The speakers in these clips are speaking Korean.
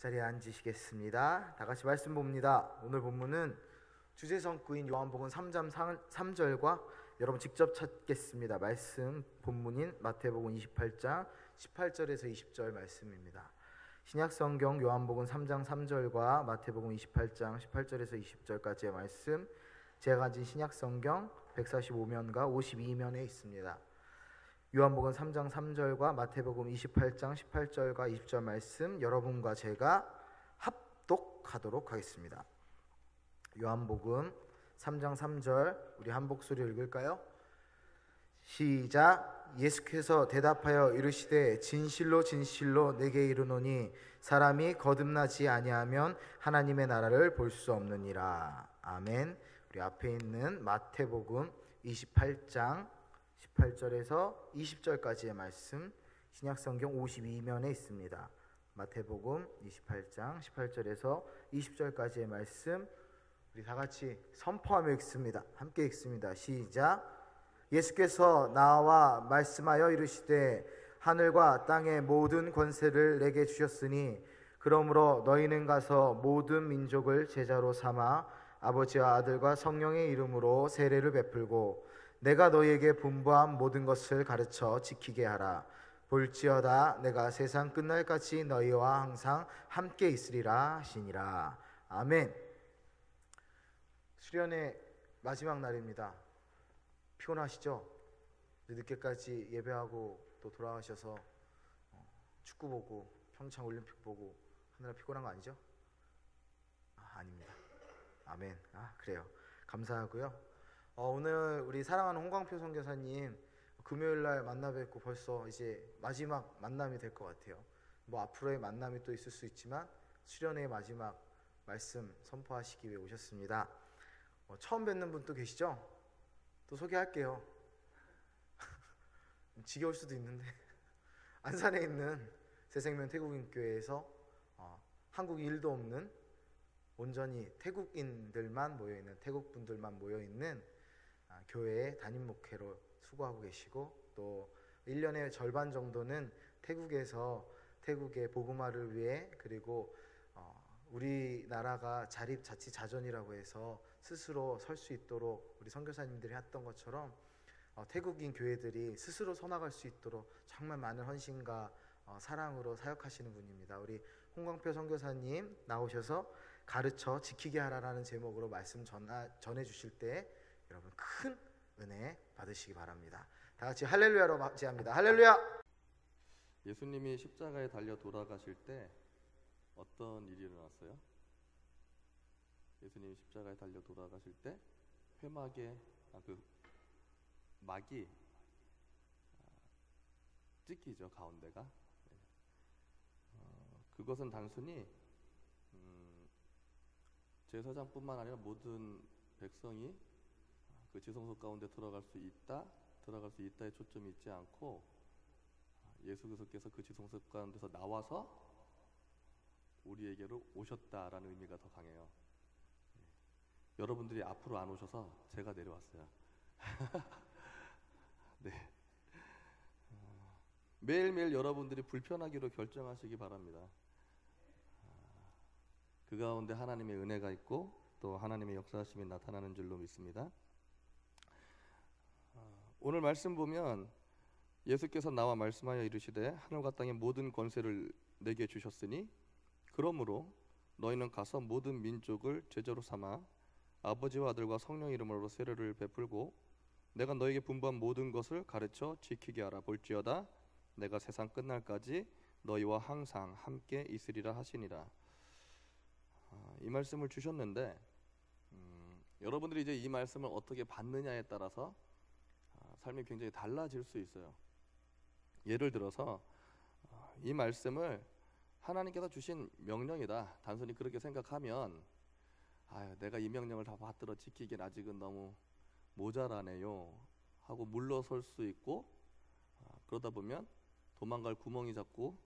자리에 앉으시겠습니다. 다 같이 말씀 봅니다. 오늘 본문은 주제성구인 요한복음 3장 3절과 여러분 직접 찾겠습니다. 말씀 본문인 마태복음 28장 18절에서 20절 말씀입니다. 신약성경 요한복음 3장 3절과 마태복음 28장 18절에서 20절까지의 말씀, 제가 가진 신약성경 145면과 52면에 있습니다. 요한복음 3장 3절과 마태복음 28장 18절과 20절 말씀, 여러분과 제가 합독하도록 하겠습니다. 요한복음 3장 3절 우리 한 목소리 읽을까요? 시작. 예수께서 대답하여 이르시되 진실로 진실로 내게 이르노니 사람이 거듭나지 아니하면 하나님의 나라를 볼 수 없느니라. 아멘. 우리 앞에 있는 마태복음 28장 18절에서 20절까지의 말씀, 신약성경 52면에 있습니다. 마태복음 28장 18절에서 20절까지의 말씀, 우리 다 같이 선포하며 읽습니다. 함께 읽습니다. 시작. 예수께서 나와 말씀하여 이르시되 하늘과 땅의 모든 권세를 내게 주셨으니 그러므로 너희는 가서 모든 민족을 제자로 삼아 아버지와 아들과 성령의 이름으로 세례를 베풀고 내가 너희에게 분부한 모든 것을 가르쳐 지키게 하라. 볼지어다 내가 세상 끝날까지 너희와 항상 함께 있으리라 하시니라. 아멘. 수련의 마지막 날입니다. 피곤하시죠? 늦게까지 예배하고 또 돌아가셔서 축구 보고 평창 올림픽 보고 하느라 피곤한 거 아니죠? 아닙니다. 아멘. 그래요. 감사하고요. 오늘 우리 사랑하는 홍광표 선교사님 금요일날 만나 뵙고 벌써 이제 마지막 만남이 될 것 같아요. 뭐 앞으로의 만남이 또 있을 수 있지만 수련의 마지막 말씀 선포하시기 위해 오셨습니다. 처음 뵙는 분 또 계시죠? 또 소개할게요. 지겨울 수도 있는데 안산에 있는 새생명 태국인교회에서 한국이 1도 없는 온전히 태국인들만 모여있는, 태국분들만 모여있는 교회의 담임 목회로 수고하고 계시고, 또 1년의 절반 정도는 태국에서 태국의 복음화를 위해, 그리고 우리나라가 자립자치자전이라고 해서 스스로 설 수 있도록 우리 선교사님들이 했던 것처럼 태국인 교회들이 스스로 서나갈 수 있도록 정말 많은 헌신과 사랑으로 사역하시는 분입니다. 우리 홍광표 선교사님 나오셔서 가르쳐 지키게 하라라는 제목으로 말씀 전해 주실 때 여러분 큰 은혜 받으시기 바랍니다. 다 같이 할렐루야로 맞이합니다. 할렐루야. 예수님이 십자가에 달려 돌아가실 때 어떤 일이 일어났어요? 예수님이 십자가에 달려 돌아가실 때 회막에 막이 찢기죠, 가운데가. 그것은 단순히 제사장뿐만 아니라 모든 백성이 그 지성소 가운데 들어갈 수 있다에 초점이 있지 않고 예수께서 그 지성소 가운데서 나와서 우리에게로 오셨다라는 의미가 더 강해요. 여러분들이 앞으로 안 오셔서 제가 내려왔어요. 네. 매일매일 여러분들이 불편하기로 결정하시기 바랍니다. 그 가운데 하나님의 은혜가 있고 또 하나님의 역사하심이 나타나는 줄로 믿습니다. 오늘 말씀 보면 예수께서 나와 말씀하여 이르시되 하늘과 땅의 모든 권세를 내게 주셨으니 그러므로 너희는 가서 모든 민족을 제자로 삼아 아버지와 아들과 성령의 이름으로 세례를 베풀고 내가 너에게 분부한 모든 것을 가르쳐 지키게 하라. 볼지어다 내가 세상 끝날까지 너희와 항상 함께 있으리라 하시니라. 이 말씀을 주셨는데 여러분들이 이제 이 말씀을 어떻게 받느냐에 따라서 삶이 굉장히 달라질 수 있어요. 예를 들어서 이 말씀을 하나님께서 주신 명령이다, 단순히 그렇게 생각하면 내가 이 명령을 다 받들어 지키긴 아직은 너무 모자라네요 하고 물러설 수 있고, 그러다 보면 도망갈 구멍이 자꾸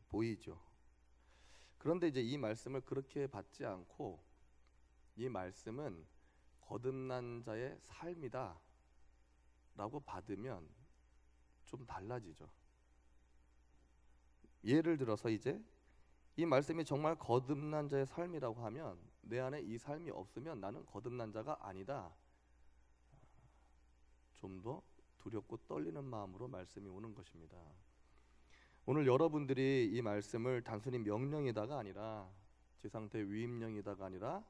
보이죠. 그런데 이제 이 말씀을 그렇게 받지 않고 이 말씀은 거듭난 자의 삶이다 라고 받으면 좀 달라지죠. 예를 들어서 이제 이 말씀이 정말 거듭난 자의 삶이라고 하면 내 안에 이 삶이 없으면 나는 거듭난 자가 아니다. 좀 더 두렵고 떨리는 마음으로 말씀이 오는 것입니다. 오늘 여러분들이 이 말씀을 단순히 명령이다가 아니라 제 상태 위임령이다가 아니라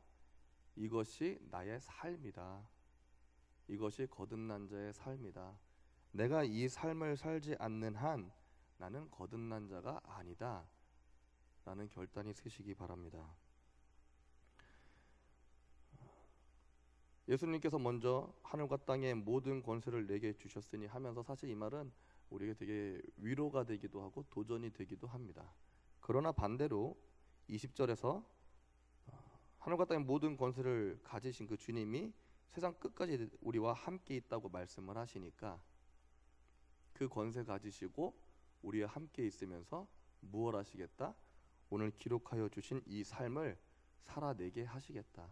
이것이 나의 삶이다. 이것이 거듭난 자의 삶이다. 내가 이 삶을 살지 않는 한 나는 거듭난 자가 아니다. 라는 결단이 서시기 바랍니다. 예수님께서 먼저 하늘과 땅의 모든 권세를 내게 주셨으니 하면서 사실 이 말은 우리에게 되게 위로가 되기도 하고 도전이 되기도 합니다. 그러나 반대로 20절에서 하늘과 땅의 모든 권세를 가지신 그 주님이 세상 끝까지 우리와 함께 있다고 말씀을 하시니까 그 권세 가지시고 우리와 함께 있으면서 무엇 하시겠다? 오늘 기록하여 주신 이 삶을 살아내게 하시겠다.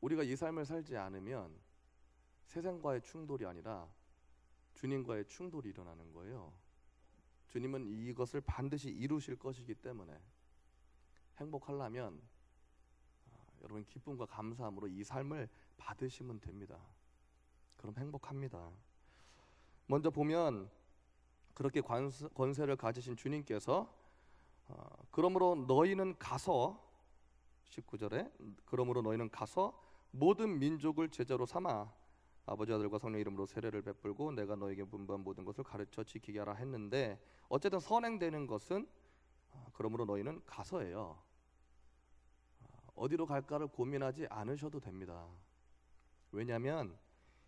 우리가 이 삶을 살지 않으면 세상과의 충돌이 아니라 주님과의 충돌이 일어나는 거예요. 주님은 이것을 반드시 이루실 것이기 때문에 행복하려면 여러분 기쁨과 감사함으로 이 삶을 받으시면 됩니다. 그럼 행복합니다. 먼저 보면 그렇게 권세를 가지신 주님께서 그러므로 너희는 가서 19절에 그러므로 너희는 가서 모든 민족을 제자로 삼아 아버지 아들과 성령 이름으로 세례를 베풀고 내가 너에게 분부한 모든 것을 가르쳐 지키게 하라 했는데 어쨌든 선행되는 것은 그러므로 너희는 가서예요. 어디로 갈까를 고민하지 않으셔도 됩니다. 왜냐하면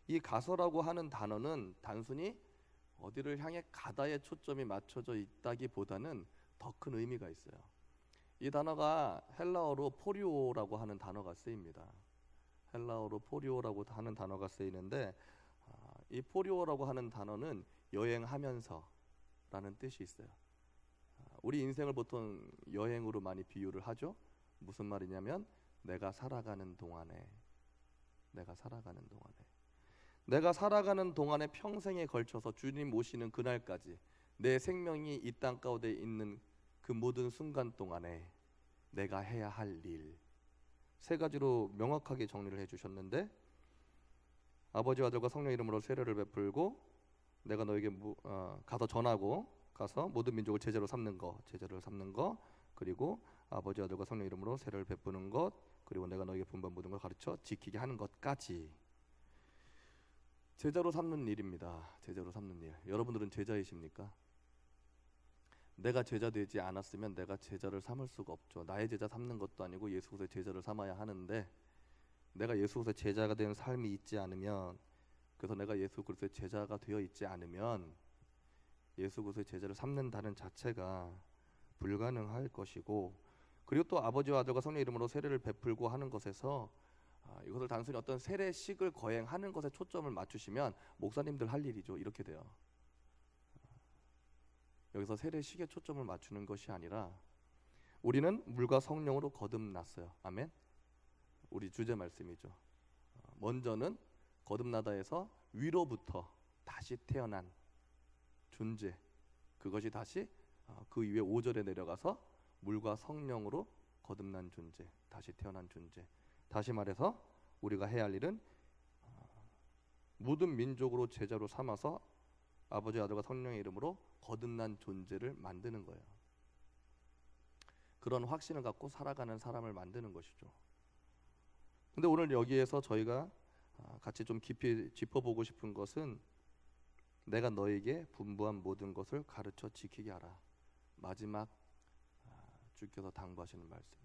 이 가서라고 하는 단어는 단순히 어디를 향해 가다에 초점이 맞춰져 있다기보다는 더 큰 의미가 있어요. 이 단어가 헬라어로 포리오라고 하는 단어가 쓰입니다. 헬라어로 포리오라고 하는 단어가 쓰이는데 이 포리오라고 하는 단어는 여행하면서 라는 뜻이 있어요. 우리 인생을 보통 여행으로 많이 비유를 하죠. 무슨 말이냐면 내가 살아가는 동안에 내가 살아가는 동안에 평생에 걸쳐서 주님 오시는 그날까지 내 생명이 이 땅 가운데 있는 그 모든 순간 동안에 내가 해야 할 일 세 가지로 명확하게 정리를 해주셨는데 아버지 아들과 성령 이름으로 세례를 베풀고 내가 너에게 가서 전하고 가서 모든 민족을 제자로 삼는 거 그리고 아버지 아들과 성령 이름으로 세례를 베푸는 것 그리고 내가 너에게 분부한 모든 걸 가르쳐 지키게 하는 것까지 제자로 삼는 일입니다. 제자로 삼는 일. 여러분들은 제자이십니까? 내가 제자 되지 않았으면 내가 제자를 삼을 수가 없죠. 나의 제자 삼는 것도 아니고 예수 그리스도의 제자를 삼아야 하는데 내가 예수 그리스도의 제자가 된 삶이 있지 않으면 그래서 내가 예수 그리스도의 제자가 되어 있지 않으면 예수 그리스도의 제자를 삼는다는 자체가 불가능할 것이고 그리고 또 아버지와 아들과 성령 이름으로 세례를 베풀고 하는 것에서 이것을 단순히 어떤 세례식을 거행하는 것에 초점을 맞추시면 목사님들 할 일이죠. 이렇게 돼요. 여기서 세례식에 초점을 맞추는 것이 아니라 우리는 물과 성령으로 거듭났어요. 아멘. 우리 주제 말씀이죠. 먼저는 거듭나다에서 위로부터 다시 태어난 존재 그것이 다시 그 이후에 5절에 내려가서 물과 성령으로 거듭난 존재 다시 태어난 존재 다시 말해서 우리가 해야 할 일은 모든 민족으로 제자로 삼아서 아버지 아들과 성령의 이름으로 거듭난 존재를 만드는 거예요. 그런 확신을 갖고 살아가는 사람을 만드는 것이죠. 근데 오늘 여기에서 저희가 같이 좀 깊이 짚어보고 싶은 것은 내가 너에게 분부한 모든 것을 가르쳐 지키게 하라. 마지막 주께서 당부하시는 말씀이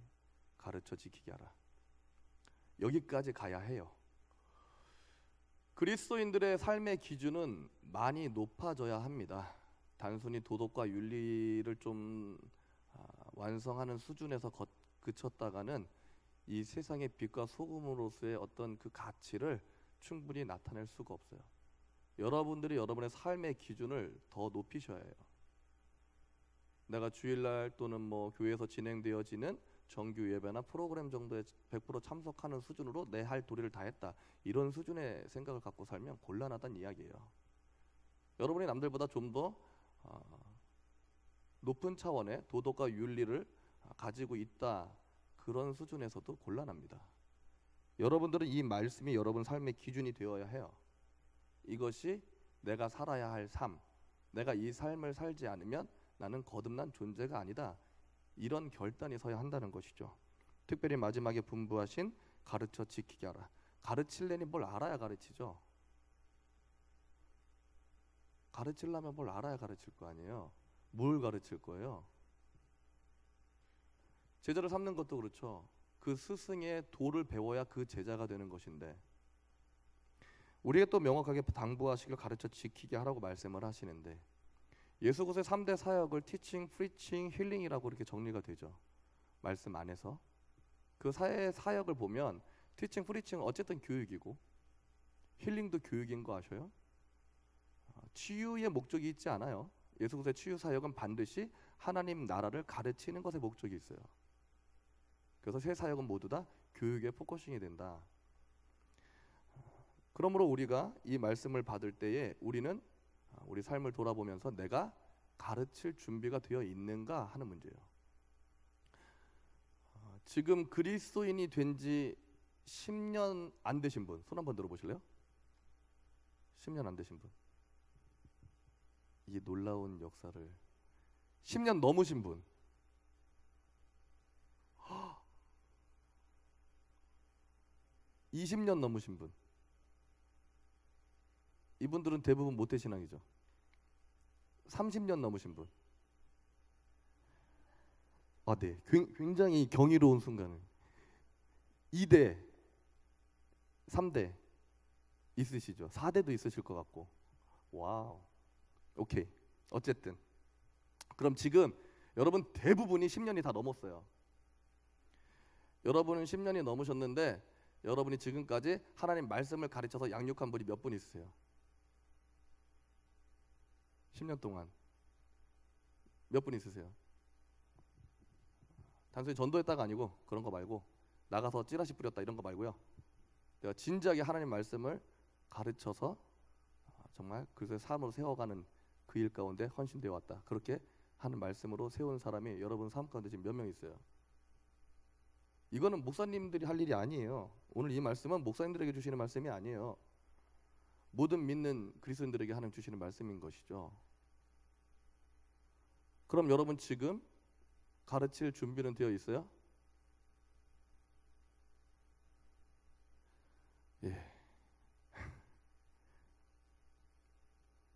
가르쳐 지키게 하라. 여기까지 가야 해요. 그리스도인들의 삶의 기준은 많이 높아져야 합니다. 단순히 도덕과 윤리를 좀 완성하는 수준에서 그쳤다가는 이 세상의 빛과 소금으로서의 어떤 그 가치를 충분히 나타낼 수가 없어요. 여러분들이 여러분의 삶의 기준을 더 높이셔야 해요. 내가 주일날 또는 뭐 교회에서 진행되어지는 정규 예배나 프로그램 정도에 100% 참석하는 수준으로 내 할 도리를 다 했다. 이런 수준의 생각을 갖고 살면 곤란하다는 이야기예요. 여러분이 남들보다 좀 더 높은 차원의 도덕과 윤리를 가지고 있다, 그런 수준에서도 곤란합니다. 여러분들은 이 말씀이 여러분 삶의 기준이 되어야 해요. 이것이 내가 살아야 할 삶, 내가 이 삶을 살지 않으면 나는 거듭난 존재가 아니다, 이런 결단이 서야 한다는 것이죠. 특별히 마지막에 분부하신 가르쳐 지키게 하라. 가르치려니 뭘 알아야 가르치죠. 가르치려면 뭘 알아야 가르칠 거 아니에요. 뭘 가르칠 거예요? 제자를 삼는 것도 그렇죠. 그 스승의 도를 배워야 그 제자가 되는 것인데, 우리에게 또 명확하게 당부하시길 가르쳐 지키게 하라고 말씀을 하시는데, 예수께서의 3대 사역을 티칭, 프리칭, 힐링이라고 이렇게 정리가 되죠. 말씀 안에서. 그 사역을 보면 티칭, 프리칭은 어쨌든 교육이고, 힐링도 교육인 거 아셔요? 치유의 목적이 있지 않아요. 예수께서의 치유 사역은 반드시 하나님 나라를 가르치는 것에 목적이 있어요. 그래서 세 사역은 모두 다 교육에 포커싱이 된다. 그러므로 우리가 이 말씀을 받을 때에 우리는 우리 삶을 돌아보면서 내가 가르칠 준비가 되어 있는가 하는 문제예요. 지금 그리스도인이 된 지 10년 안 되신 분, 손 한번 들어보실래요? 10년 안 되신 분. 이 놀라운 역사를 10년 넘으신 분, 20년 넘으신 분, 이분들은 대부분 모태신앙이죠. 30년 넘으신 분, 네, 굉장히 경이로운 순간을 2대, 3대 있으시죠. 4대도 있으실 것 같고. 와우. 오케이. 어쨌든 그럼 지금 여러분 대부분이 10년이 다 넘었어요. 여러분은 10년이 넘으셨는데 여러분이 지금까지 하나님 말씀을 가르쳐서 양육한 분이 몇 분 있으세요? 10년 동안 몇 분 있으세요? 단순히 전도했다가 아니고 그런 거 말고, 나가서 찌라시 뿌렸다 이런 거 말고요. 내가 진지하게 하나님 말씀을 가르쳐서 정말 그리스도의 삶으로 세워가는 그 일 가운데 헌신되어 왔다, 그렇게 하는 말씀으로 세운 사람이 여러분 삶 가운데 지금 몇 명 있어요? 이거는 목사님들이 할 일이 아니에요. 오늘 이 말씀은 목사님들에게 주시는 말씀이 아니에요. 모든 믿는 그리스도인들에게 하나님 주시는 말씀인 것이죠. 그럼 여러분 지금 가르칠 준비는 되어 있어요? 예.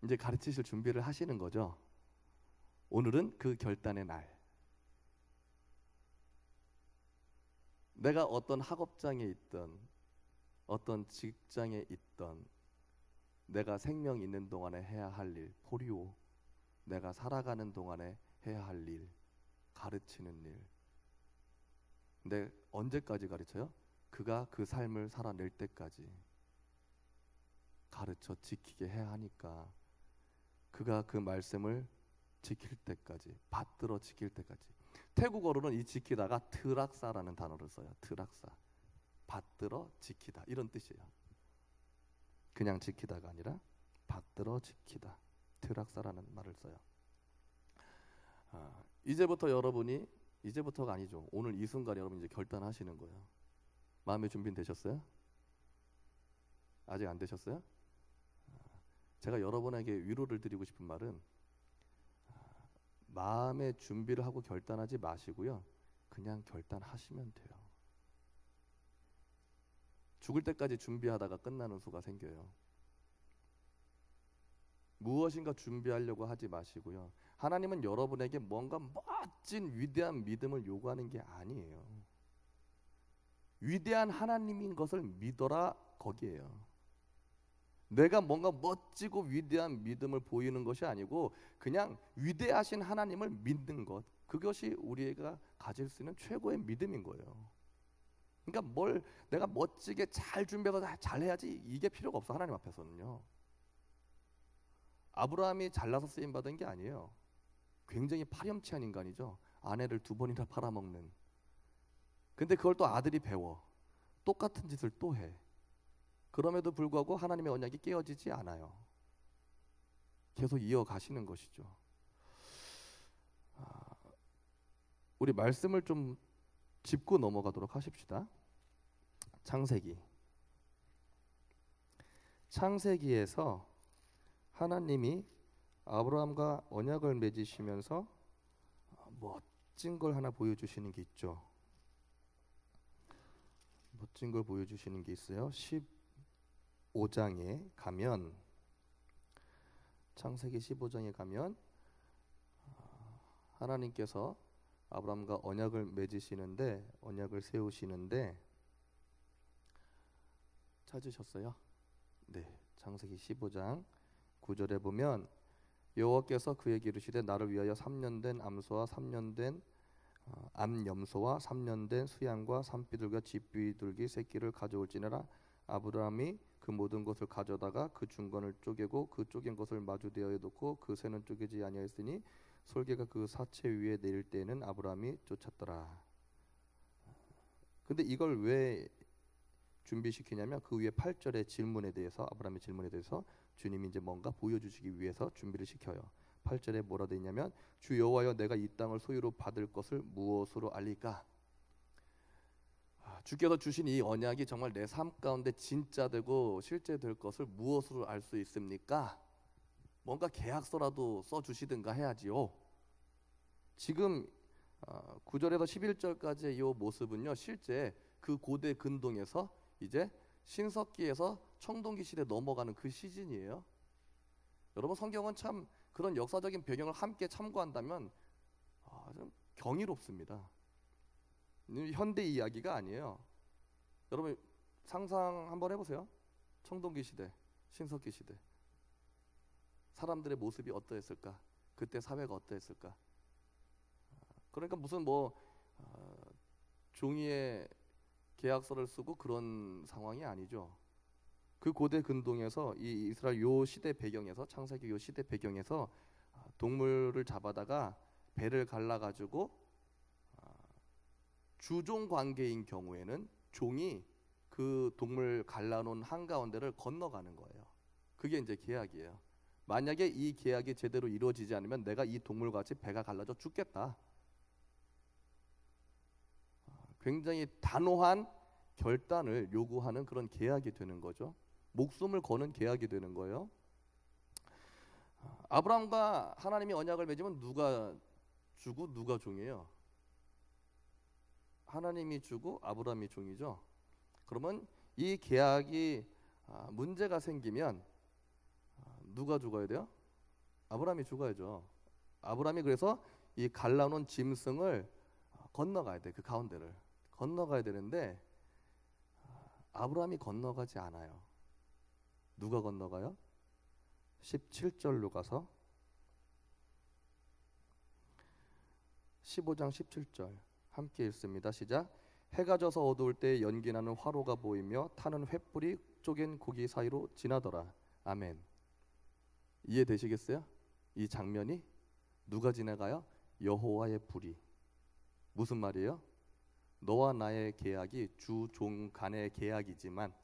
이제 가르치실 준비를 하시는 거죠. 오늘은 그 결단의 날. 내가 어떤 학업장에 있던, 어떤 직장에 있던, 내가 생명 있는 동안에 해야 할 일, 포리오, 내가 살아가는 동안에 해야 할 일, 가르치는 일. 근데 언제까지 가르쳐요? 그가 그 삶을 살아낼 때까지 가르쳐 지키게 해야 하니까, 그가 그 말씀을 지킬 때까지, 받들어 지킬 때까지. 태국어로는 이 지키다가 트락사라는 단어를 써요. 트락사. 받들어 지키다, 이런 뜻이에요. 그냥 지키다가 아니라 받들어 지키다, 트락사라는 말을 써요. 이제부터 여러분이, 이제부터가 아니죠, 오늘 이 순간 여러분 이제 결단하시는 거예요. 마음의 준비는 되셨어요? 아직 안 되셨어요? 제가 여러분에게 위로를 드리고 싶은 말은, 마음의 준비를 하고 결단하지 마시고요, 그냥 결단하시면 돼요. 죽을 때까지 준비하다가 끝나는 수가 생겨요. 무엇인가 준비하려고 하지 마시고요, 하나님은 여러분에게 뭔가 멋진 위대한 믿음을 요구하는 게 아니에요. 위대한 하나님인 것을 믿어라, 거기에요. 내가 뭔가 멋지고 위대한 믿음을 보이는 것이 아니고 그냥 위대하신 하나님을 믿는 것, 그것이 우리가 가질 수 있는 최고의 믿음인 거예요. 그러니까 뭘 내가 멋지게 잘 준비해서 잘해야지, 이게 필요가 없어. 하나님 앞에서는요. 아브라함이 잘나서 쓰임 받은 게 아니에요. 굉장히 파렴치한 인간이죠. 아내를 2번이나 팔아먹는. 근데 그걸 또 아들이 배워. 똑같은 짓을 또 해. 그럼에도 불구하고 하나님의 언약이 깨어지지 않아요. 계속 이어가시는 것이죠. 우리 말씀을 좀 짚고 넘어가도록 하십시다. 창세기에서 하나님이 아브라함과 언약을 맺으시면서 멋진 걸 하나 보여주시는 게 있죠. 멋진 걸 보여주시는 게 있어요. 15장에 가면, 창세기 15장에 가면 하나님께서 아브라함과 언약을 맺으시는데, 언약을 세우시는데, 찾으셨어요? 네, 창세기 15장 9절에 보면 여호와께서 그에게 이르시되 나를 위하여 3년 된 암소와 3년 된 암염소와 3년 된 수양과 산비둘기와 집비둘기 새끼를 가져올지니라. 아브라함이 그 모든 것을 가져다가 그 중건을 쪼개고 그 쪼갠 것을 마주대어에 놓고 그 새는 쪼개지 아니하였으니 솔개가 그 사체 위에 내릴 때에는 아브라함이 쫓았더라. 근데 이걸 왜 준비시키냐면 그 위에 8절의 질문에 대해서, 아브라함의 질문에 대해서 주님이 이제 뭔가 보여주시기 위해서 준비를 시켜요. 8절에 뭐라 되어 있냐면 주 여호와여 내가 이 땅을 소유로 받을 것을 무엇으로 알리까? 주께서 주신 이 언약이 정말 내 삶 가운데 진짜 되고 실제 될 것을 무엇으로 알 수 있습니까? 뭔가 계약서라도 써주시든가 해야지요. 지금 9절에서 11절까지의 이 모습은요, 실제 그 고대 근동에서 이제 신석기에서 청동기 시대 넘어가는 그 시즌이에요. 여러분, 성경은 참 그런 역사적인 배경을 함께 참고한다면 좀 경이롭습니다. 현대 이야기가 아니에요. 여러분 상상 한번 해보세요. 청동기 시대, 신석기 시대, 사람들의 모습이 어떠했을까? 그때 사회가 어떠했을까? 그러니까 무슨 종이에 계약서를 쓰고 그런 상황이 아니죠. 그 고대 근동에서 이 이스라엘 요 시대 배경에서, 창세기 요 시대 배경에서 동물을 잡아다가 배를 갈라가지고 주종 관계인 경우에는 종이 그 동물 갈라놓은 한가운데를 건너가는 거예요. 그게 이제 계약이에요. 만약에 이 계약이 제대로 이루어지지 않으면 내가 이 동물같이 배가 갈라져 죽겠다. 굉장히 단호한 결단을 요구하는 그런 계약이 되는 거죠. 목숨을 거는 계약이 되는 거예요. 아브라함과 하나님이 언약을 맺으면 누가 주고 누가 종이에요? 하나님이 주고 아브라함이 종이죠. 그러면 이 계약이 문제가 생기면 누가 죽어야 돼요? 아브라함이 죽어야죠. 아브라함이 그래서 이 갈라놓은 짐승을 건너가야 돼. 그 가운데를 건너가야 되는데 아브라함이 건너가지 않아요. 누가 건너가요? 17절로 가서 15장 17절 함께 읽습니다. 시작. 해가 져서 어두울 때 연기나는 화로가 보이며 타는 횃불이 쪼갠 고기 사이로 지나더라. 아멘. 이해되시겠어요? 이 장면이 누가 지나가요? 여호와의 불이. 무슨 말이에요? 너와 나의 계약이 주종 간의 계약이지만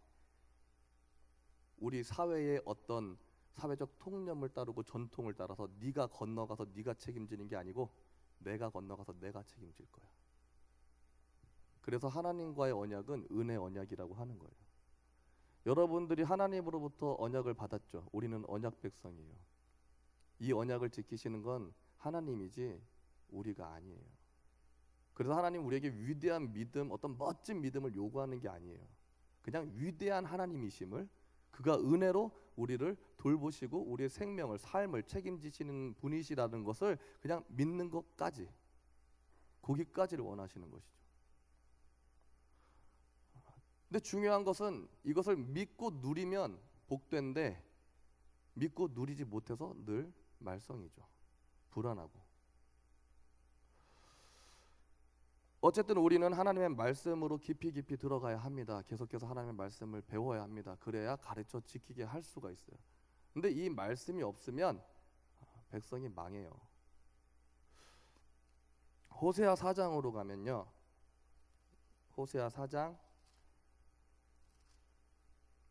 우리 사회의 어떤 사회적 통념을 따르고 전통을 따라서 네가 건너가서 네가 책임지는 게 아니고 내가 건너가서 내가 책임질 거야. 그래서 하나님과의 언약은 은혜 언약이라고 하는 거예요. 여러분들이 하나님으로부터 언약을 받았죠. 우리는 언약 백성이에요. 이 언약을 지키시는 건 하나님이지 우리가 아니에요. 그래서 하나님 우리에게 위대한 믿음, 어떤 멋진 믿음을 요구하는 게 아니에요. 그냥 위대한 하나님이심을, 그가 은혜로 우리를 돌보시고 우리의 생명을, 삶을 책임지시는 분이시라는 것을 그냥 믿는 것까지, 거기까지를 원하시는 것이죠. 근데 중요한 것은 이것을 믿고 누리면 복된데 믿고 누리지 못해서 늘 말썽이죠. 불안하고. 어쨌든 우리는 하나님의 말씀으로 깊이 들어가야 합니다. 계속해서 하나님의 말씀을 배워야 합니다. 그래야 가르쳐 지키게 할 수가 있어요. 근데 이 말씀이 없으면 백성이 망해요. 호세아 4장으로 가면요. 호세아 4장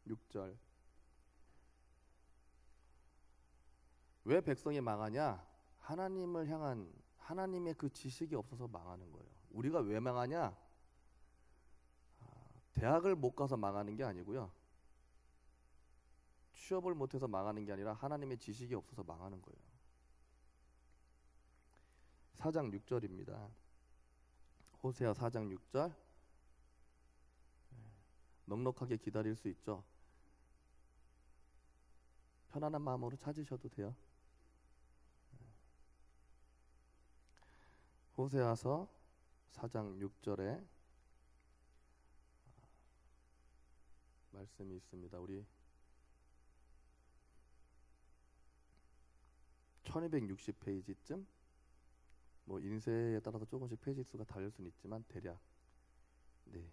6절. 왜 백성이 망하냐? 하나님을 향한 하나님의 그 지식이 없어서 망하는 거예요. 우리가 왜 망하냐? 대학을 못 가서 망하는 게 아니고요. 취업을 못해서 망하는 게 아니라 하나님의 지식이 없어서 망하는 거예요. 4장 6절입니다. 호세아 4장 6절. 넉넉하게 기다릴 수 있죠. 편안한 마음으로 찾으셔도 돼요. 호세아서 4장 6절에 말씀이 있습니다. 우리 1260페이지쯤, 뭐 인쇄에 따라서 조금씩 페이지 수가 다를 수는 있지만 대략, 네.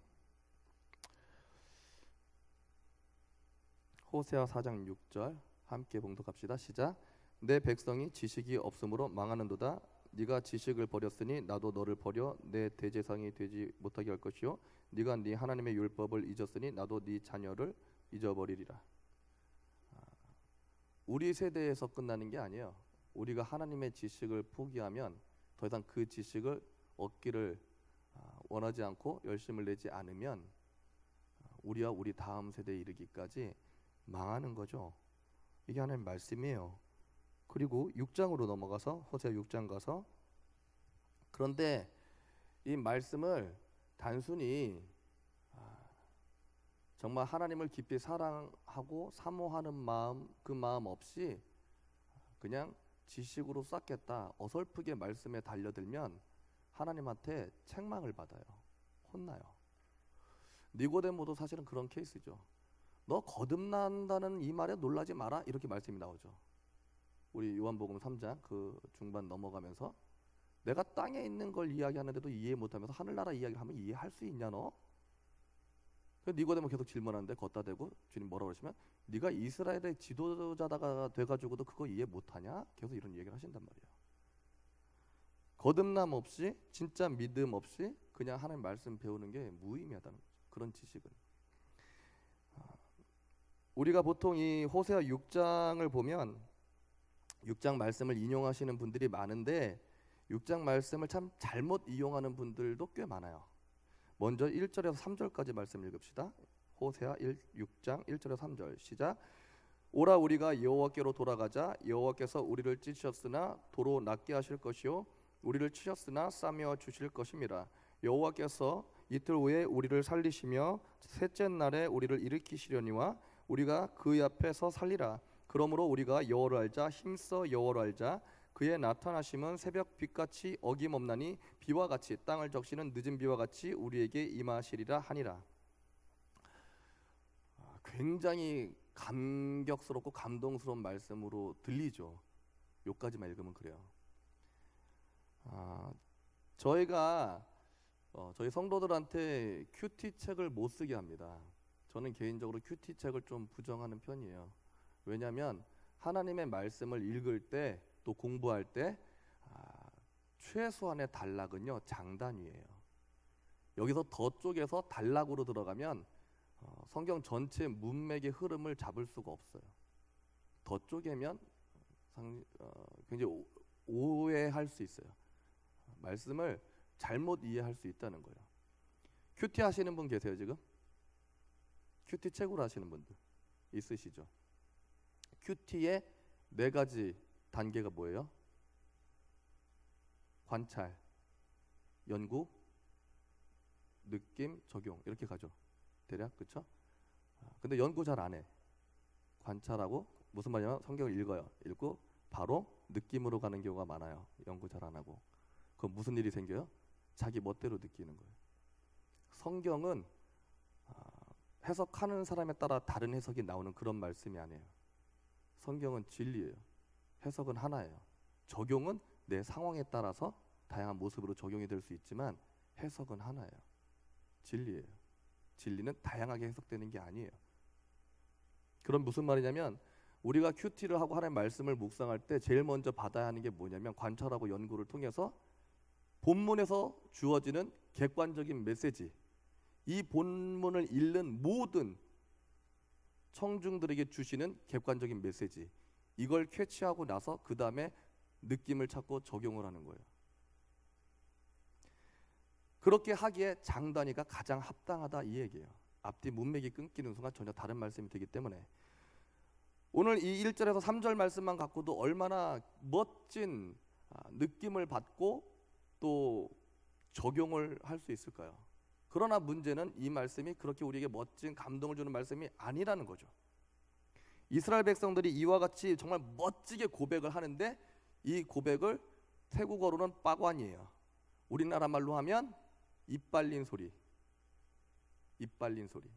호세아 4장 6절 함께 봉독합시다. 시작. 내 백성이 지식이 없으므로 망하는도다. 네가 지식을 버렸으니 나도 너를 버려 내 대제사장이 되지 못하게 할 것이요 네가 네 하나님의 율법을 잊었으니 나도 네 자녀를 잊어버리리라. 우리 세대에서 끝나는 게 아니에요. 우리가 하나님의 지식을 포기하면 더 이상 그 지식을 얻기를 원하지 않고 열심을 내지 않으면 우리와 우리 다음 세대에 이르기까지 망하는 거죠. 이게 하나님의 말씀이에요. 그리고 6장으로 넘어가서 호세아 6장 가서, 그런데 이 말씀을 단순히 정말 하나님을 깊이 사랑하고 사모하는 마음, 그 마음 없이 그냥 지식으로 쌓겠다, 어설프게 말씀에 달려들면 하나님한테 책망을 받아요. 혼나요. 니고데모도 사실은 그런 케이스죠. 너 거듭난다는 이 말에 놀라지 마라, 이렇게 말씀이 나오죠. 우리 요한복음 3장 그 중반 넘어가면서 내가 땅에 있는 걸 이야기하는데도 이해 못하면서 하늘나라 이야기를 하면 이해할 수 있냐 너? 니고데모 계속 질문하는데 걷다 대고 주님 뭐라고 그러시면 네가 이스라엘의 지도자다가 돼가지고도 그거 이해 못하냐? 계속 이런 얘기를 하신단 말이에요. 거듭남 없이, 진짜 믿음 없이 그냥 하나님 말씀 배우는 게 무의미하다는 거죠. 그런 지식은. 우리가 보통 이 호세아 6장을 보면 6장 말씀을 인용하시는 분들이 많은데 6장 말씀을 참 잘못 이용하는 분들도 꽤 많아요. 먼저 1절에서 3절까지 말씀 읽읍시다. 호세아 6장 1절에서 3절 시작. 오라 우리가 여호와께로 돌아가자. 여호와께서 우리를 찢으셨으나 도로 낫게 하실 것이요 우리를 치셨으나 싸매어 주실 것임이라. 여호와께서 이틀 후에 우리를 살리시며 셋째 날에 우리를 일으키시려니와 우리가 그의 앞에서 살리라. 그러므로 우리가 여호와를 알자. 힘써 여호와를 알자. 그의 나타나심은 새벽 빛같이 어김없나니 비와 같이 땅을 적시는 늦은 비와 같이 우리에게 임하시리라 하니라. 굉장히 감격스럽고 감동스러운 말씀으로 들리죠. 요까지만 읽으면 그래요. 저희가 저희 성도들한테 큐티 책을 못 쓰게 합니다. 저는 개인적으로 큐티 책을 좀 부정하는 편이에요. 왜냐하면 하나님의 말씀을 읽을 때 또 공부할 때 최소한의 단락은요 장단위예요. 여기서 더 쪽에서 단락으로 들어가면 성경 전체 문맥의 흐름을 잡을 수가 없어요. 더 쪼개면 굉장히 오해할 수 있어요. 말씀을 잘못 이해할 수 있다는 거예요. 큐티 하시는 분 계세요 지금? 큐티 책으로 하시는 분들 있으시죠? 큐티의 4가지 단계가 뭐예요? 관찰, 연구, 느낌, 적용 이렇게 가죠. 대략 그렇죠? 근데 연구 잘 안 해. 관찰하고 무슨 말이냐면 성경을 읽어요. 읽고 바로 느낌으로 가는 경우가 많아요. 연구 잘 안 하고. 그럼 무슨 일이 생겨요? 자기 멋대로 느끼는 거예요. 성경은 해석하는 사람에 따라 다른 해석이 나오는 그런 말씀이 아니에요. 성경은 진리예요. 해석은 하나예요. 적용은 내 상황에 따라서 다양한 모습으로 적용이 될 수 있지만 해석은 하나예요. 진리예요. 진리는 다양하게 해석되는 게 아니에요. 그럼 무슨 말이냐면 우리가 큐티를 하고 하나님의 말씀을 묵상할 때 제일 먼저 받아야 하는 게 뭐냐면 관찰하고 연구를 통해서 본문에서 주어지는 객관적인 메시지, 이 본문을 읽는 모든 청중들에게 주시는 객관적인 메시지, 이걸 캐치하고 나서 그 다음에 느낌을 찾고 적용을 하는 거예요. 그렇게 하기에 장단위가 가장 합당하다 이 얘기예요. 앞뒤 문맥이 끊기는 순간 전혀 다른 말씀이 되기 때문에 오늘 이 1절에서 3절 말씀만 갖고도 얼마나 멋진 느낌을 받고 또 적용을 할 수 있을까요? 그러나 문제는 이 말씀이 그렇게 우리에게 멋진 감동을 주는 말씀이 아니라는 거죠. 이스라엘 백성들이 이와 같이 정말 멋지게 고백을 하는데 이 고백을 태국어로는 빠관이에요. 우리나라 말로 하면 이빨린 소리. 이빨린 소리.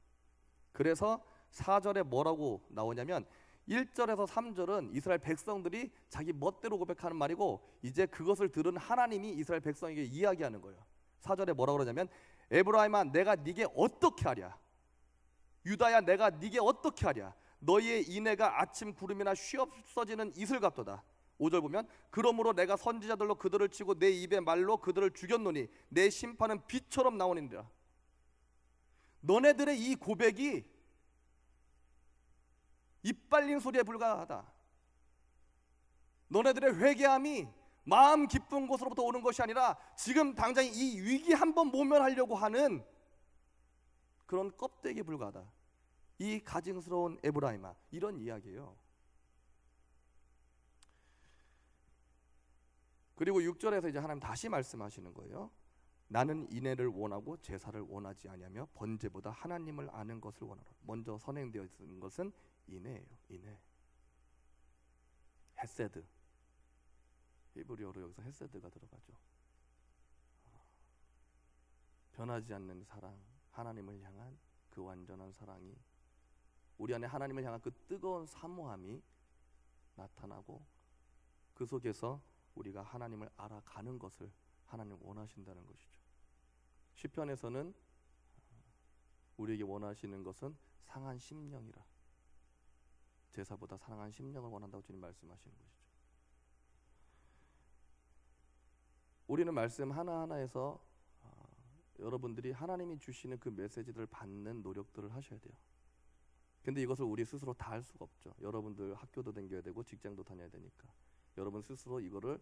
그래서 4절에 뭐라고 나오냐면 1절에서 3절은 이스라엘 백성들이 자기 멋대로 고백하는 말이고 이제 그것을 들은 하나님이 이스라엘 백성에게 이야기하는 거예요. 4절에 뭐라고 그러냐면 에브라임아 내가 네게 어떻게 하랴. 유다야 내가 네게 어떻게 하랴. 너희의 인애가 아침 구름이나 쉬없어지는 이슬 같도다. 5절 보면 그러므로 내가 선지자들로 그들을 치고 내 입의 말로 그들을 죽였노니 내 심판은 빛처럼 나오니라. 너네들의 이 고백이 이빨린 소리에 불과하다. 너네들의 회개함이 마음 깊은 곳으로부터 오는 것이 아니라 지금 당장 이 위기 한번 모면하려고 하는 그런 껍데기에 불과하다. 이 가증스러운 에브라임아, 이런 이야기예요. 그리고 6절에서 이제 하나님 다시 말씀하시는 거예요. 나는 인애를 원하고 제사를 원하지 아니하며 번제보다 하나님을 아는 것을 원하노라. 먼저 선행되어 있는 것은 인애예요. 인애. 헤세드. 히브리어로 여기서 헤세드가 들어가죠. 변하지 않는 사랑, 하나님을 향한 그 완전한 사랑이 우리 안에 하나님을 향한 그 뜨거운 사모함이 나타나고 그 속에서 우리가 하나님을 알아가는 것을 하나님 원하신다는 것이죠. 시편에서는 우리에게 원하시는 것은 상한 심령이라. 제사보다 상한 심령을 원한다고 주님 말씀하시는 것이죠. 우리는 말씀 하나하나에서 여러분들이 하나님이 주시는 그 메시지들을 받는 노력들을 하셔야 돼요. 근데 이것을 우리 스스로 다 할 수가 없죠. 여러분들 학교도 다녀야 되고 직장도 다녀야 되니까 여러분 스스로 이거를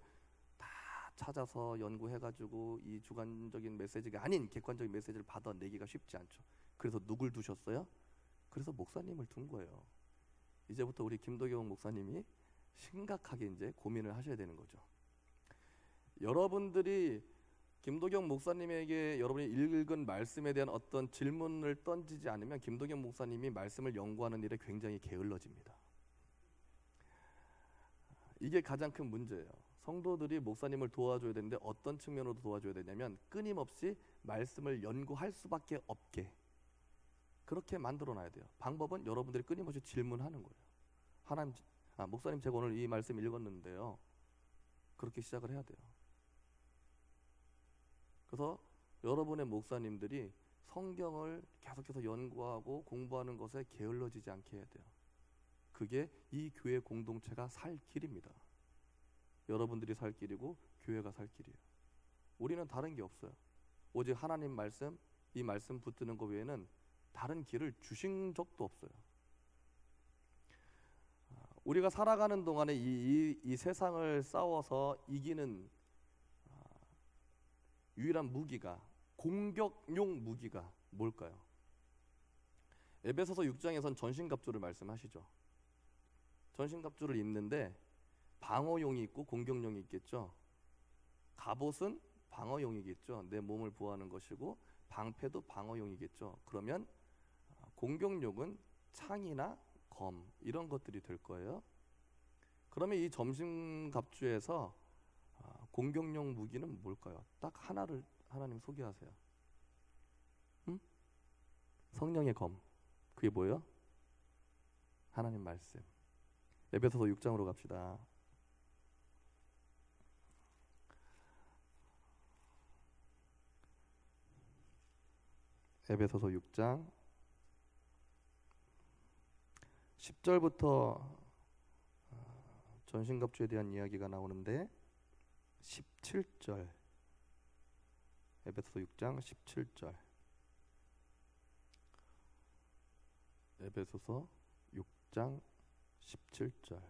다 찾아서 연구해가지고 이 주관적인 메시지가 아닌 객관적인 메시지를 받아내기가 쉽지 않죠. 그래서 누굴 두셨어요? 그래서 목사님을 둔 거예요. 이제부터 우리 김도경 목사님이 심각하게 이제 고민을 하셔야 되는 거죠. 여러분들이 김도경 목사님에게 여러분이 읽은 말씀에 대한 어떤 질문을 던지지 않으면 김도경 목사님이 말씀을 연구하는 일에 굉장히 게을러집니다. 이게 가장 큰 문제예요. 성도들이 목사님을 도와줘야 되는데 어떤 측면으로 도와줘야 되냐면 끊임없이 말씀을 연구할 수밖에 없게 그렇게 만들어놔야 돼요. 방법은 여러분들이 끊임없이 질문하는 거예요. 목사님 제가 오늘 이 말씀 읽었는데요. 그렇게 시작을 해야 돼요. 그래서 여러분의 목사님들이 성경을 계속해서 연구하고 공부하는 것에 게을러지지 않게 해야 돼요. 그게 이 교회 공동체가 살 길입니다. 여러분들이 살 길이고 교회가 살 길이에요. 우리는 다른 게 없어요. 오직 하나님 말씀, 이 말씀 붙드는 것 외에는 다른 길을 주신 적도 없어요. 우리가 살아가는 동안에 이 세상을 싸워서 이기는 유일한 무기가, 공격용 무기가 뭘까요? 에베소서 6장에선 전신갑주를 말씀하시죠. 전신갑주를 입는데 방어용이 있고 공격용이 있겠죠. 갑옷은 방어용이겠죠. 내 몸을 보호하는 것이고 방패도 방어용이겠죠. 그러면 공격용은 창이나 검 이런 것들이 될 거예요. 그러면 이 전신갑주에서 공격용 무기는 뭘까요? 딱 하나를 하나님 소개하세요. 성령의 검. 그게 뭐예요? 하나님 말씀. 에베소서 6장으로 갑시다. 에베소서 6장 10절부터 전신갑주에 대한 이야기가 나오는데 17절 에베소서 6장 17절 에베소서 6장 17절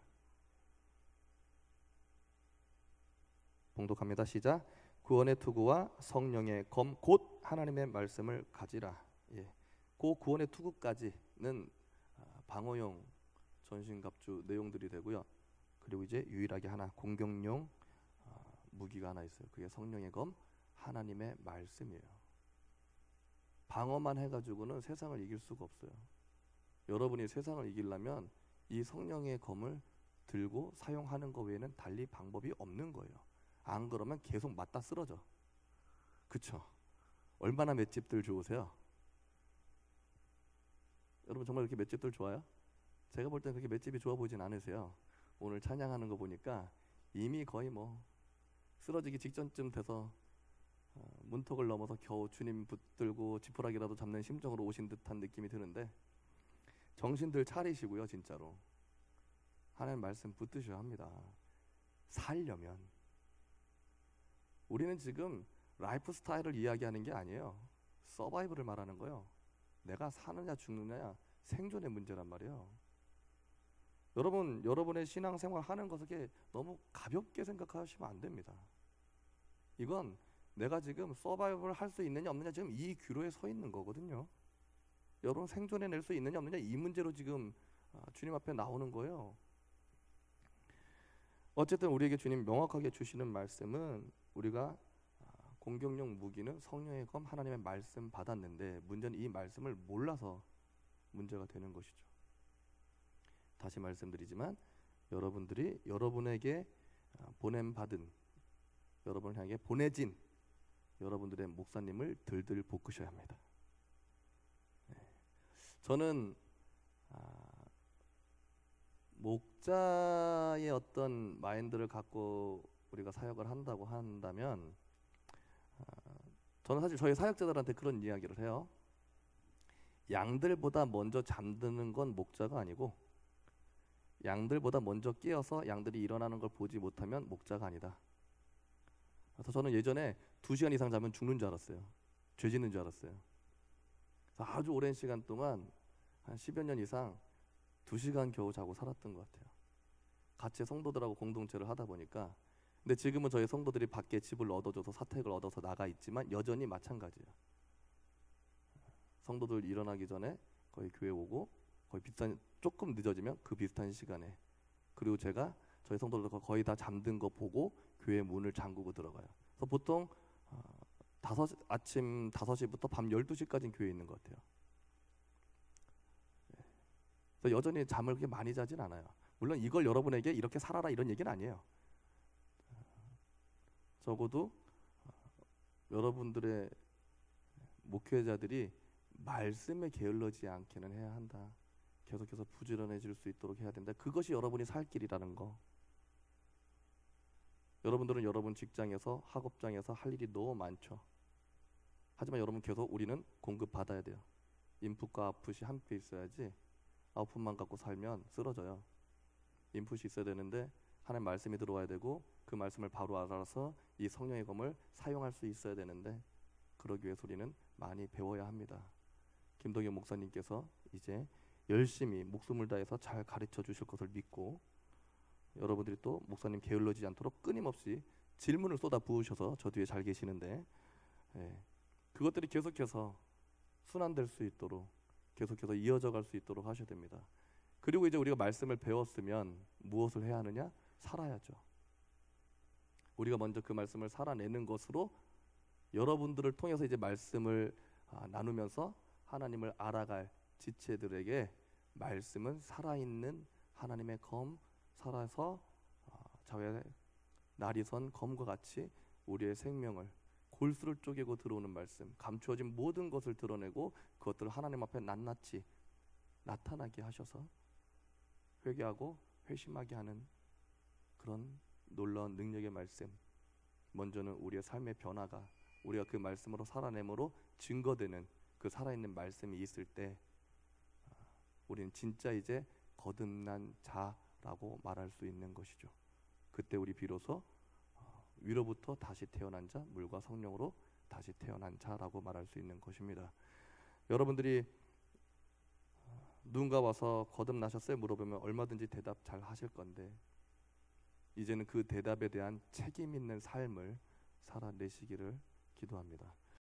봉독합니다. 시작. 구원의 투구와 성령의 검 곧 하나님의 말씀을 가지라. 예. 그 구원의 투구까지는 방어용 전신갑주 내용들이 되고요. 그리고 이제 유일하게 하나 공격용 무기가 하나 있어요. 그게 성령의 검 하나님의 말씀이에요. 방어만 해가지고는 세상을 이길 수가 없어요. 여러분이 세상을 이기려면 이 성령의 검을 들고 사용하는 것 외에는 달리 방법이 없는 거예요. 안 그러면 계속 맞다 쓰러져. 그쵸? 얼마나 맷집들 좋으세요? 여러분 정말 이렇게 맷집들 좋아요? 제가 볼 때는 그렇게 맷집이 좋아 보이진 않으세요. 오늘 찬양하는 거 보니까 이미 거의 뭐 쓰러지기 직전쯤 돼서 문턱을 넘어서 겨우 주님 붙들고 지푸라기라도 잡는 심정으로 오신 듯한 느낌이 드는데, 정신들 차리시고요. 진짜로 하나님 말씀 붙드셔야 합니다. 살려면. 우리는 지금 라이프 스타일을 이야기하는 게 아니에요. 서바이벌을 말하는 거예요. 내가 사느냐 죽느냐 생존의 문제란 말이에요. 여러분, 여러분의 신앙생활 하는 것을 너무 가볍게 생각하시면 안 됩니다. 이건 내가 지금 서바이벌을 할 수 있느냐 없느냐 지금 이 귀로에 서 있는 거거든요. 여러분 생존해낼 수 있느냐 없느냐 이 문제로 지금 주님 앞에 나오는 거예요. 어쨌든 우리에게 주님 명확하게 주시는 말씀은 우리가 공격용 무기는 성령의 검 하나님의 말씀 받았는데 문제는 이 말씀을 몰라서 문제가 되는 것이죠. 다시 말씀드리지만 여러분들이 여러분에게 보냄받은, 여러분을 향해 보내진 여러분들의 목사님을 들들 볶으셔야 합니다. 저는 목자의 어떤 마인드를 갖고 우리가 사역을 한다고 한다면 저는 사실 저희 사역자들한테 그런 이야기를 해요. 양들보다 먼저 잠드는 건 목자가 아니고 양들보다 먼저 깨어서 양들이 일어나는 걸 보지 못하면 목자가 아니다. 그래서 저는 예전에 2시간 이상 자면 죽는 줄 알았어요. 죄 짓는 줄 알았어요. 그래서 아주 오랜 시간 동안 한 10여 년 이상 2시간 겨우 자고 살았던 것 같아요. 같이 성도들하고 공동체를 하다 보니까. 근데 지금은 저희 성도들이 밖에 집을 얻어줘서 사택을 얻어서 나가 있지만 여전히 마찬가지예요. 성도들 일어나기 전에 거의 교회 오고 거의 비슷한, 조금 늦어지면 그 비슷한 시간에, 그리고 제가 저희 성도들 거의 다 잠든 거 보고 교회 문을 잠그고 들어가요. 그래서 보통 아침 5시부터 밤 12시까지는 교회에 있는 것 같아요. 그래서 여전히 잠을 그렇게 많이 자진 않아요. 물론 이걸 여러분에게 이렇게 살아라 이런 얘기는 아니에요. 적어도 여러분들의 목회자들이 말씀에 게을러지 않게는 해야 한다. 계속해서 부지런해질 수 있도록 해야 된다. 그것이 여러분이 살 길이라는 거. 여러분들은 여러분 직장에서 학업장에서 할 일이 너무 많죠. 하지만 여러분 계속 우리는 공급 받아야 돼요. 인풋과 아웃풋이 함께 있어야지 아웃풋만 갖고 살면 쓰러져요. 인풋이 있어야 되는데 하나님 말씀이 들어와야 되고 그 말씀을 바로 알아서 이 성령의 검을 사용할 수 있어야 되는데 그러기 위해서 우리는 많이 배워야 합니다. 김동현 목사님께서 이제 열심히 목숨을 다해서 잘 가르쳐 주실 것을 믿고 여러분들이 또 목사님 게을러지지 않도록 끊임없이 질문을 쏟아 부으셔서 저 뒤에 잘 계시는데 그것들이 계속해서 순환될 수 있도록 계속해서 이어져 갈 수 있도록 하셔야 됩니다. 그리고 이제 우리가 말씀을 배웠으면 무엇을 해야 하느냐? 살아야죠. 우리가 먼저 그 말씀을 살아내는 것으로 여러분들을 통해서 이제 말씀을 나누면서 하나님을 알아갈 지체들에게 말씀은 살아있는 하나님의 검, 살아서 자외 날이선 검과 같이 우리의 생명을 골수를 쪼개고 들어오는 말씀, 감추어진 모든 것을 드러내고 그것들을 하나님 앞에 낱낱이 나타나게 하셔서 회개하고 회심하게 하는 그런 놀라운 능력의 말씀. 먼저는 우리의 삶의 변화가 우리가 그 말씀으로 살아내므로 증거되는 그 살아있는 말씀이 있을 때 우리는 진짜 이제 거듭난 자라고 말할 수 있는 것이죠. 그때 우리 비로소 위로부터 다시 태어난 자, 물과 성령으로 다시 태어난 자라고 말할 수 있는 것입니다. 여러분들이 누군가 와서 거듭나셨어요? 물어보면 얼마든지 대답 잘 하실 건데 이제는 그 대답에 대한 책임 있는 삶을 살아내시기를 기도합니다.